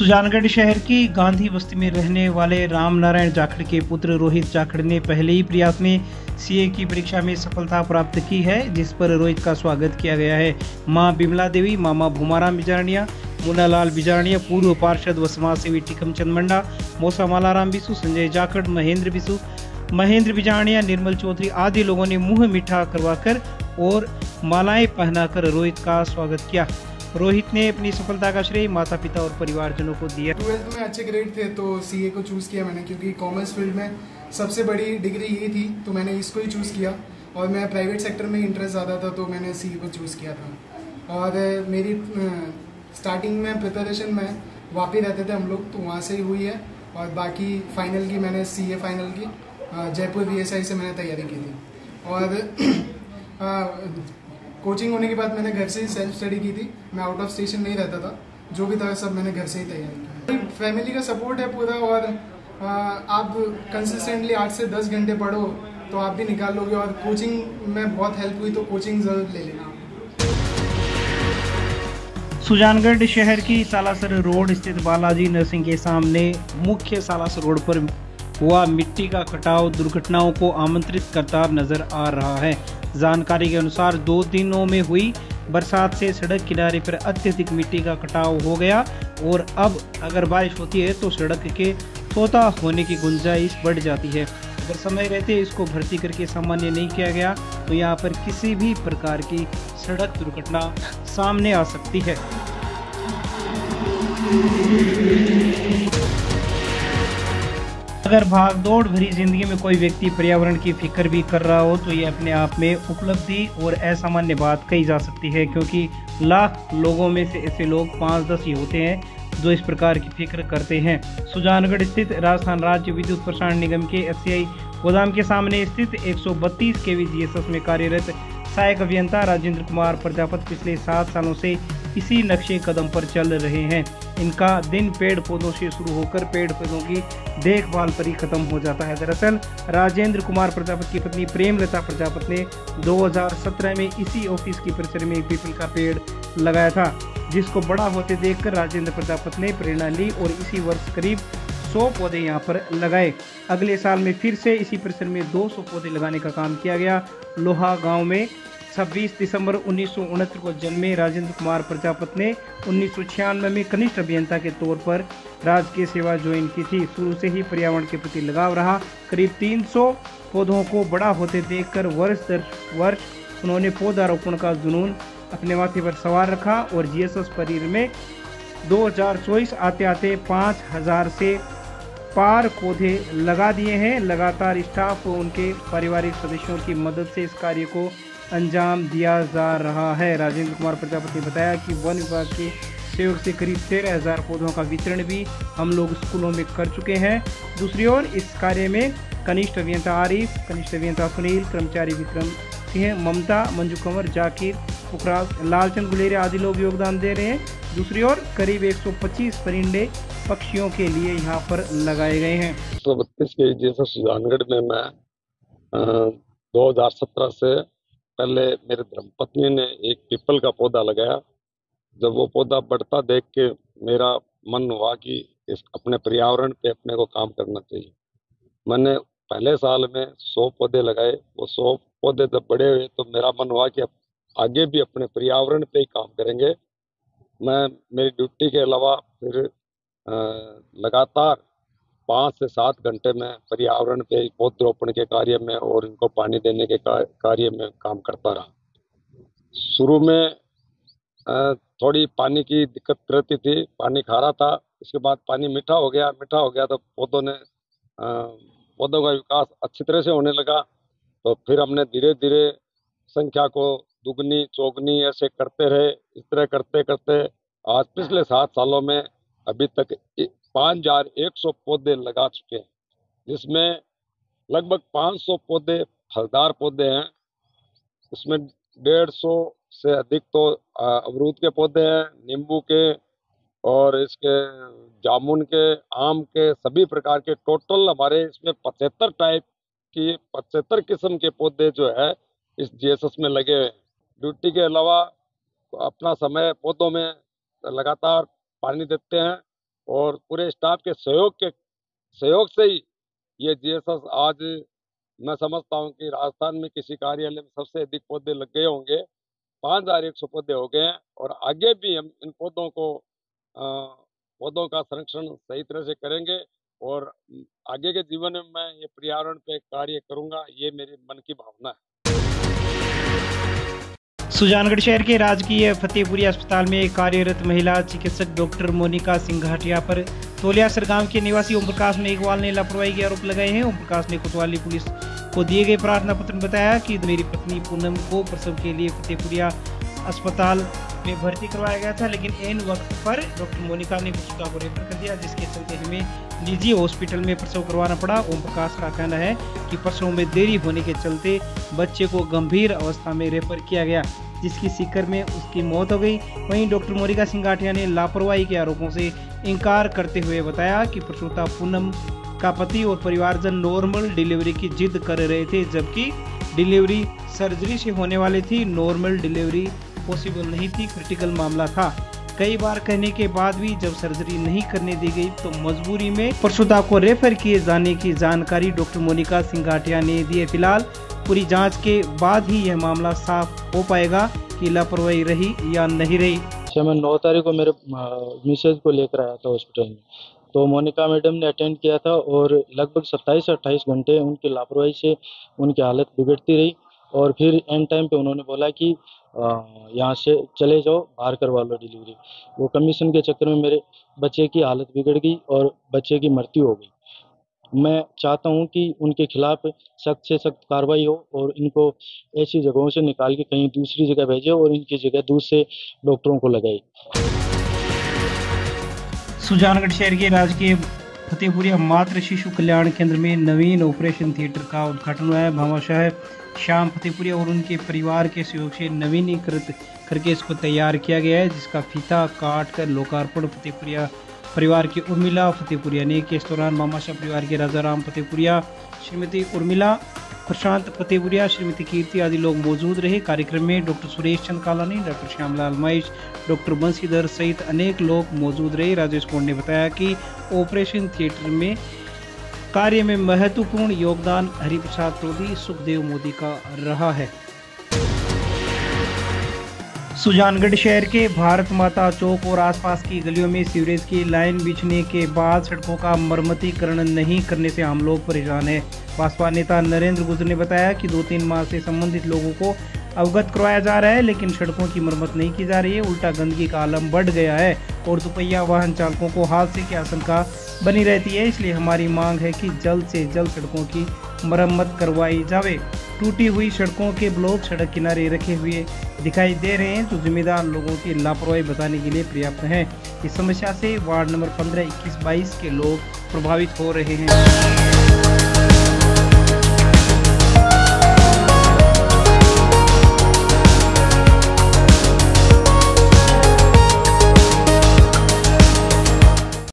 सुजानगढ़ शहर की गांधी बस्ती में रहने वाले राम नारायण जाखड़ के पुत्र रोहित जाखड़ ने पहले ही प्रयास में सीए की परीक्षा में सफलता प्राप्त की है, जिस पर रोहित का स्वागत किया गया है। मां बिमला देवी, मामा भूमाराम बिजारनिया, मुन्नालाल बिजारनिया, पूर्व पार्षद व समाज सेवी टिकमचंद मंडा, मौसा मालाराम बिसु, संजय जाखड़, महेंद्र बिसु, महेंद्र बिजारनिया, निर्मल चौधरी आदि लोगों ने मुंह मीठा करवाकर और मालाएं पहनाकर रोहित का स्वागत किया। रोहित ने अपनी सफलता का श्रेय माता पिता और परिवारजनों को दिया। 12th में अच्छे ग्रेड थे तो सीए को चूज़ किया मैंने, क्योंकि कॉमर्स फील्ड में सबसे बड़ी डिग्री यही थी, तो मैंने इसको ही चूज़ किया। और मैं प्राइवेट सेक्टर में इंटरेस्ट ज़्यादा था तो मैंने सीए को चूज़ किया था। और मेरी स्टार्टिंग में प्रिपरेशन में वापी रहते थे हम लोग, तो वहाँ से ही हुई है। और बाकी फाइनल की मैंने सीए फाइनल की जयपुर VSI से मैंने तैयारी की थी। और कोचिंग होने के बाद मैंने घर से ही सेल्फ स्टडी की थी। मैं आउट ऑफ स्टेशन नहीं रहता था, जो भी था सब मैंने घर से ही तैयारी की। फैमिली का सपोर्ट है पूरा, और आप कंसिस्टेंटली 8 से 10 घंटे पढ़ो तो आप भी निकाल लोगे। और कोचिंग में बहुत हेल्प हुई तो कोचिंग जरूर ले लेना। सुजानगढ़ शहर की सालासर रोड स्थित बालाजी नर्सिंग के सामने मुख्य सालासर रोड पर हुआ मिट्टी का कटाव दुर्घटनाओं को आमंत्रित करता नजर आ रहा है। जानकारी के अनुसार 2 दिनों में हुई बरसात से सड़क किनारे पर अत्यधिक मिट्टी का कटाव हो गया और अब अगर बारिश होती है तो सड़क के सोता होने की गुंजाइश बढ़ जाती है। अगर समय रहते इसको भर्ती करके सामान्य नहीं किया गया तो यहाँ पर किसी भी प्रकार की सड़क दुर्घटना सामने आ सकती है। अगर भागदौड़ भरी जिंदगी में कोई व्यक्ति पर्यावरण की फिक्र भी कर रहा हो तो ये अपने आप में उपलब्धि और असामान्य बात कही जा सकती है, क्योंकि लाख लोगों में से ऐसे लोग 5-10 ही होते हैं जो इस प्रकार की फिक्र करते हैं। सुजानगढ़ स्थित राजस्थान राज्य विद्युत प्रसारण निगम के FCI गोदाम के सामने स्थित 132 kV GSS में कार्यरत सहायक अभियंता राजेंद्र कुमार प्रजापति पिछले 7 सालों से इसी नक्शे कदम पर चल रहे हैं। इनका दिन पेड़ पौधों से शुरू होकर पेड़ पौधों की देखभाल पर ही खत्म हो जाता है। दरअसल राजेंद्र कुमार प्रजापति की पत्नी प्रेमलता प्रजापति ने 2017 में इसी ऑफिस की परिसर में एक पीपल का पेड़ लगाया था, जिसको बड़ा होते देखकर राजेंद्र प्रजापति ने प्रेरणा ली और इसी वर्ष करीब 100 पौधे यहाँ पर लगाए। अगले साल में फिर से इसी परिसर में 200 पौधे लगाने का काम किया गया। लोहा गांव में 26 दिसंबर 1969 को जन्मे राजेंद्र कुमार प्रजापति ने 1996 में कनिष्ठ अभियंता के तौर पर राजकीय सेवा ज्वाइन की थी। शुरू से ही पर्यावरण के प्रति लगाव रहा। करीब 300 पौधों को बड़ा होते देखकर वर्ष दर वर्ष उन्होंने पौधारोपण का जुनून अपने माथे पर सवार रखा और GSS परिसर में 2024 आते आते 5000 से पार पौधे लगा दिए हैं। लगातार स्टाफ और उनके पारिवारिक सदस्यों की मदद से इस कार्य को अंजाम दिया जा रहा है। राजेंद्र कुमार प्रजापति ने बताया कि वन विभाग के सहयोग से करीब 13,000 पौधों का वितरण भी हम लोग स्कूलों में कर चुके हैं। दूसरी ओर इस कार्य में कनिष्ठ अभियंता आरिफ, कनिष्ठ अभियंता सुनील, कर्मचारी विक्रम सिंह, ममता, मंजू कंवर, जाकिर, पुखराज, लालचंद गुलेरिया आदि लोग योगदान दे रहे हैं। दूसरी ओर करीब 125 परिंदे पक्षियों के लिए यहाँ पर लगाए गए हैं। 132 के जैसा सुजानगढ़ में मैं 2017 से पहले मेरे धर्मपत्नी ने एक पीपल का पौधा लगाया। जब वो पौधा बढ़ता देख के मेरा मन हुआ कि इस अपने पर्यावरण पे अपने को काम करना चाहिए। मैंने पहले साल में 100 पौधे लगाए। वो 100 पौधे जब बड़े हुए तो मेरा मन हुआ कि अब आगे भी अपने पर्यावरण पे ही काम करेंगे। मैं मेरी ड्यूटी के अलावा फिर लगातार 5 से 7 घंटे में पर्यावरण पे पौधरोपण के कार्य में और इनको पानी देने के कार्य में काम करता रहा। शुरू में थोड़ी पानी की दिक्कत रहती थी, पानी खारा था। उसके बाद पानी मीठा हो गया तो पौधों का विकास अच्छी तरह से होने लगा। तो फिर हमने धीरे धीरे संख्या को दुगनी चौगनी ऐसे करते रहे। इस तरह करते करते आज पिछले 7 सालों में अभी तक 5100 पौधे लगा चुके हैं, जिसमें लगभग 500 पौधे फलदार पौधे हैं। उसमें 150 से अधिक तो अमरूद के पौधे हैं, नींबू के और इसके जामुन के, आम के, सभी प्रकार के। टोटल हमारे इसमें 75 किस्म के पौधे जो है इस GSS में लगे हुए हैं। ड्यूटी के अलावा अपना समय पौधों में लगातार पानी देते हैं और पूरे स्टाफ के सहयोग से ही ये जीएसएस आज मैं समझता हूँ कि राजस्थान में किसी कार्यालय में सबसे अधिक पौधे लग गए होंगे। 5100 पौधे हो गए हैं और आगे भी हम इन पौधों का संरक्षण सही तरह से करेंगे और आगे के जीवन में मैं ये पर्यावरण पे कार्य करूंगा, ये मेरी मन की भावना है। सुजानगढ़ शहर के राजकीय फतेहपुरी अस्पताल में कार्यरत महिला चिकित्सक डॉक्टर मोनिका सिंघाटिया पर तोलियासर गांव के निवासी ओम प्रकाश मेघवाल ने लापरवाही के आरोप लगाए हैं। ओम प्रकाश ने कोतवाली पुलिस को दिए गए प्रार्थना पत्र में बताया कि मेरी पत्नी पूनम को प्रसव के लिए फतेहपुरिया अस्पताल में भर्ती करवाया गया था, लेकिन एन वक्त पर डॉक्टर मोनिका ने प्रसूता को रेफर कर दिया, जिसके चलते हमें निजी हॉस्पिटल में प्रसव करवाना पड़ा। ओम प्रकाश का कहना है कि प्रसव में देरी होने के चलते बच्चे को गंभीर अवस्था में रेफर किया गया, जिसकी सीकर में उसकी मौत हो गई। वहीं डॉक्टर मोनिका सिंघाटिया ने लापरवाही के आरोपों से इनकार करते हुए बताया कि प्रसूता पूनम का पति और परिवारजन नॉर्मल डिलीवरी की जिद कर रहे थे, जबकि डिलीवरी सर्जरी से होने वाली थी। नॉर्मल डिलीवरी पॉसिबल नहीं थी, क्रिटिकल मामला था। कई बार कहने के बाद भी जब सर्जरी नहीं करने दी गई तो मजबूरी में प्रसूता को रेफर किए जाने की जानकारी डॉक्टर मोनिका सिंघाटिया ने दी है। फिलहाल पूरी जांच के बाद ही यह मामला साफ हो पाएगा कि लापरवाही रही या नहीं रही। मैं 9 तारीख को मेरे मिसेज को लेकर आया था हॉस्पिटल में, तो मोनिका मैडम ने अटेंड किया था और लगभग 27 से 28 घंटे उनकी लापरवाही से उनकी हालत बिगड़ती रही और फिर एंड टाइम पे उन्होंने बोला कि यहाँ से चले जाओ, बाहर करवा लो डिलीवरी। वो कमीशन के चक्कर में मेरे बच्चे की हालत बिगड़ गई और बच्चे की मृत्यु हो गई। मैं चाहता हूँ कि उनके खिलाफ सख्त से सख्त कार्रवाई हो और इनको ऐसी जगहों से निकाल के कहीं दूसरी जगह भेजे और इनकी जगह दूसरे डॉक्टरों को लगाए। सुजानगढ़ शहर के राजकीय फतेहपुरिया मातृ शिशु कल्याण केंद्र में नवीन ऑपरेशन थिएटर का उद्घाटन हुआ है। भामाशाह श्याम फतेहपुरिया और उनके परिवार के सहयोग से नवीनीकृत करके इसको तैयार किया गया है, जिसका फीता काट कर लोकार्पण फतेहपुरिया परिवार की उर्मिला फतेहपुरिया ने किया। इस दौरान भामाशाह परिवार के राजा राम फतेहपुरिया, श्रीमती उर्मिला, प्रशांत फतेहपुरिया, श्रीमती कीर्ति आदि लोग मौजूद रहे। कार्यक्रम में doctor Suresh Chand Kalani, doctor Shyamlal Mahesh, doctor Bansidhar सहित अनेक लोग मौजूद रहे। राजेश कौर ने बताया कि ऑपरेशन थिएटर में कार्य में महत्वपूर्ण योगदान हरिप्रसाद टोली, सुखदेव मोदी का रहा है। सुजानगढ़ शहर के भारत माता चौक और आसपास की गलियों में सीवरेज की लाइन बिछने के बाद सड़कों का मरम्मतीकरण नहीं करने से आम लोग परेशान हैं। भाजपा नेता नरेंद्र गुजर ने बताया कि 2-3 माह से संबंधित लोगों को अवगत करवाया जा रहा है, लेकिन सड़कों की मरम्मत नहीं की जा रही है। उल्टा गंदगी का आलम बढ़ गया है और दुपहिया वाहन चालकों को हादसे की आशंका बनी रहती है। इसलिए हमारी मांग है कि जल्द से जल्द सड़कों की मरम्मत करवाई जावे। टूटी हुई सड़कों के ब्लॉक सड़क किनारे रखे हुए दिखाई दे रहे हैं, जो जिम्मेदार लोगों की लापरवाही बताने के लिए पर्याप्त है। इस समस्या से वार्ड नंबर 15, 21, 22 के लोग प्रभावित हो रहे हैं।